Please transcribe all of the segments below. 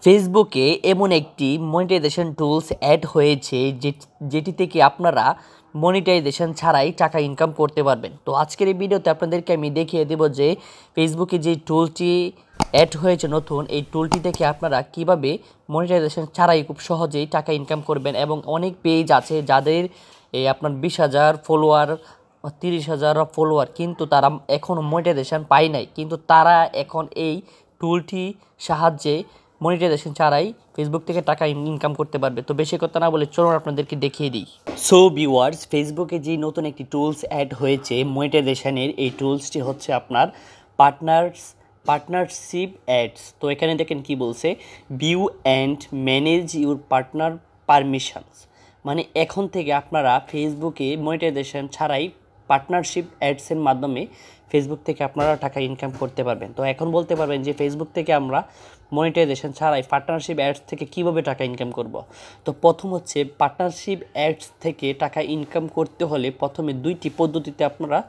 ফেসবুকে এমন একটি মনিটাইজেশন টুলস অ্যাড হয়েছে যেটি থেকে আপনারা মনিটাইজেশন ছাড়াই টাকা ইনকাম করতে পারবেন। তো আজকের এই ভিডিওতে আপনাদেরকে আমি দেখিয়ে দেব যে ফেসবুকে যে টুলটি অ্যাড হয়েছে নতুন, এই টুলটি থেকে আপনারা কিভাবে মনিটাইজেশন ছাড়াই খুব সহজেই টাকা ইনকাম করবেন। এবং অনেক পেজ আছে যাদের আপনার 20,000 ফলোয়ার, 30,000 ফলোয়ার, কিন্তু তারা এখনও মনিটাইজেশন পায় নাই, কিন্তু তারা এখন এই টুলটি সাহায্যে মনিটাইজেশন ছাড়াই ফেসবুক থেকে টাকা ইনকাম করতে পারবে। তো বেশি কথা না বলে চলুন আপনাদেরকে দেখিয়ে দিই। সো ভিউয়ার্স, ফেসবুকে যে নতুন একটি টুলস অ্যাড হয়েছে মনিটাইজেশনের, এই টুলসটি হচ্ছে আপনার পার্টনারশিপ অ্যাডস। তো এখানে দেখেন কি বলছে, view and manage your partner permissions. মানে এখন থেকে আপনারা ফেসবুকে মনিটাইজেশন ছাড়াই পার্টনারশিপ অ্যাডসের মাধ্যমে ফেসবুক থেকে আপনারা টাকা ইনকাম করতে পারবেন। তো এখন বলতে পারবেন যে ফেসবুক থেকে আমরা মনিটাইজেশন ছাড়াই পার্টনারশিপ অ্যাডস থেকে কিভাবে টাকা ইনকাম করব। তো প্রথম হচ্ছে, পার্টনারশিপ অ্যাডস থেকে টাকা ইনকাম করতে হলে প্রথমে দুইটি পদ্ধতিতে আপনারা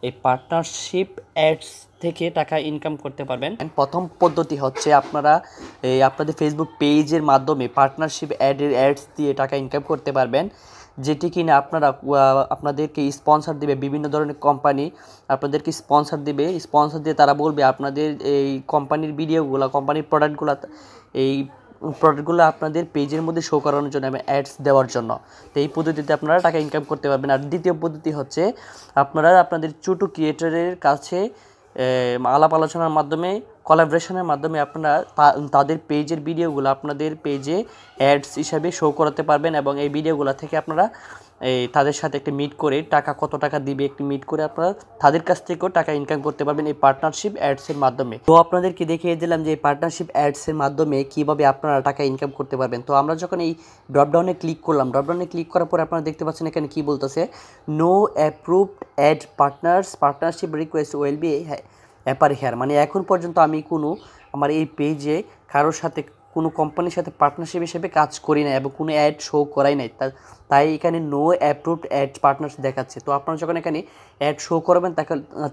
এই পার্টনারশিপ অ্যাডস থেকে টাকা ইনকাম করতে পারবেন। প্রথম পদ্ধতি হচ্ছে আপনারা আপনাদের ফেসবুক পেজের মাধ্যমে পার্টনারশিপ অ্যাডস দিয়ে টাকা ইনকাম করতে পারবেন, যেটি কিনা আপনাদেরকে স্পন্সর দেবে। বিভিন্ন ধরনের কোম্পানি আপনাদেরকে স্পন্সর দিয়ে তারা বলবে আপনাদের এই কোম্পানির ভিডিওগুলো, কোম্পানির প্রোডাক্টগুলো আপনাদের পেজের মধ্যে শো করানোর জন্য এবং অ্যাডস দেওয়ার জন্য। তো এই পদ্ধতিতে আপনারা টাকা ইনকাম করতে পারবেন। আর দ্বিতীয় পদ্ধতি হচ্ছে, আপনারা আপনাদের ছোটো ক্রিয়েটরের কাছে আলাপ আলোচনার মাধ্যমে, কোলাবোরেশনের মাধ্যমে আপনারা তাদের পেজের ভিডিওগুলো আপনাদের পেজে অ্যাডস হিসাবে শো করাতে পারবেন। এবং এই ভিডিওগুলো থেকে আপনারা তাদের সাথে একটা মিট করে কত টাকা দিবে একটি মিট করে আপনারা তাদের কাছ থেকেও টাকা ইনকাম করতে পারবেন এই পার্টনারশিপ অ্যাডসের মাধ্যমে। তো আপনাদেরকে দেখিয়ে দিলাম যে এই পার্টনারশিপ অ্যাডসের মাধ্যমে কীভাবে আপনারা টাকা ইনকাম করতে পারবেন। তো আমরা যখন এই ড্রপডাউনে ক্লিক করলাম, ড্রপডাউনে ক্লিক করার পরে আপনারা দেখতে পাচ্ছেন এখানে কী বলতেছে, no approved ad partnership request will be appear here. মানে এখন পর্যন্ত আমি আমার এই পেজে কারোর সাথে কোনো কোম্পানির সাথে পার্টনারশিপ হিসেবে কাজ করি না এবং কোনো অ্যাড শো করাই নাই, তাই এখানে নো অ্যাপ্রুভড অ্যাড পার্টনারশিপ দেখাচ্ছে। তো আপনারা যখন এখানে অ্যাড শো করবেন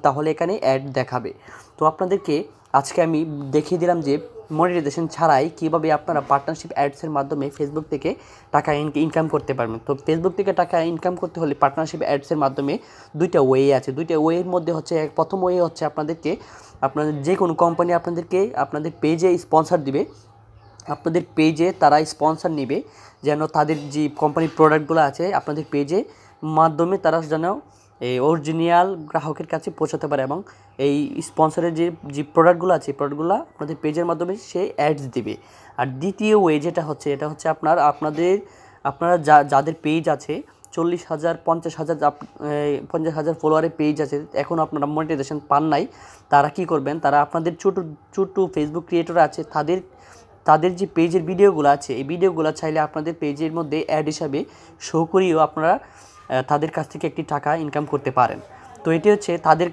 তাহলে এখানে অ্যাড দেখাবে। তো আপনাদেরকে আজকে আমি দেখিয়ে দিলাম যে মনিটাইজেশন ছাড়াই কীভাবে আপনারা পার্টনারশিপ অ্যাডসের মাধ্যমে ফেসবুক থেকে টাকা ইনকাম করতে পারবেন। তো ফেসবুক থেকে টাকা ইনকাম করতে হলে পার্টনারশিপ অ্যাডসের মাধ্যমে দুইটা ওয়ে আছে। দুইটা ওয়ের মধ্যে হচ্ছে, প্রথম ওয়ে হচ্ছে আপনাদের যে কোনো কোম্পানি আপনাদের পেজে স্পন্সর দিবে, আপনাদের পেজে তারা স্পন্সর নেবে যেন তাদের যে কোম্পানির প্রোডাক্টগুলো আছে আপনাদের পেজে মাধ্যমে তারা যেন এই অরিজিনাল গ্রাহকের কাছে পৌঁছাতে পারে। এবং এই স্পন্সরের যে প্রোডাক্টগুলো আছে, প্রোডাক্টগুলো আপনাদের পেজের মাধ্যমে সে অ্যাডস দিবে। আর দ্বিতীয় ওয়ে এটা হচ্ছে আপনারা যাদের পেজ আছে 40,000, 50,000 ফলোয়ারের পেজ আছে, এখন আপনারা মনিটাইজেশন পান নাই, তারা কি করবেন, তারা আপনাদের ছোটো ফেসবুক ক্রিয়েটর আছে তাদের যে পেজের ভিডিওগুলো আছে, এই ভিডিওগুলো চাইলে আপনাদের পেজের মধ্যে অ্যাড হিসাবে শো করিয়েও আপনারা তাদের কাছ থেকে একটি টাকা ইনকাম করতে পারেন। তো এটি হচ্ছে তাদের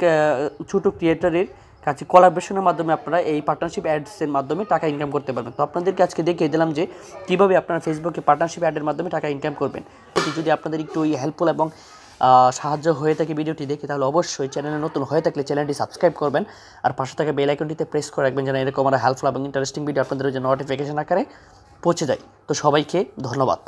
ছোটো ক্রিয়েটরের কাছে কোলাবোরেশনের মাধ্যমে আপনারা এই পার্টনারশিপ অ্যাডসের মাধ্যমে টাকা ইনকাম করতে পারবেন। তো আপনাদেরকে আজকে দেখিয়ে দিলাম যে কীভাবে আপনারা ফেসবুকে পার্টনারশিপ অ্যাডের মাধ্যমে টাকা ইনকাম করবেন। যদি আপনাদের একটু হেল্পফুল এবং সাহায্য হয়ে থাকে ভিডিওটি দেখে, তাহলে অবশ্যই চ্যানেলে নতুন হয়ে থাকলে চ্যানেলটি সাবস্ক্রাইব করবেন আর পাশে থাকা বেল আইকনটিতে প্রেস করে রাখবেন যেন এরকম হেল্পফুল এবং ইন্টারেস্টিং ভিডিও আপনাদের জন্য নোটিফিকেশন আকারে পৌঁছে যায়। তো সবাইকে ধন্যবাদ।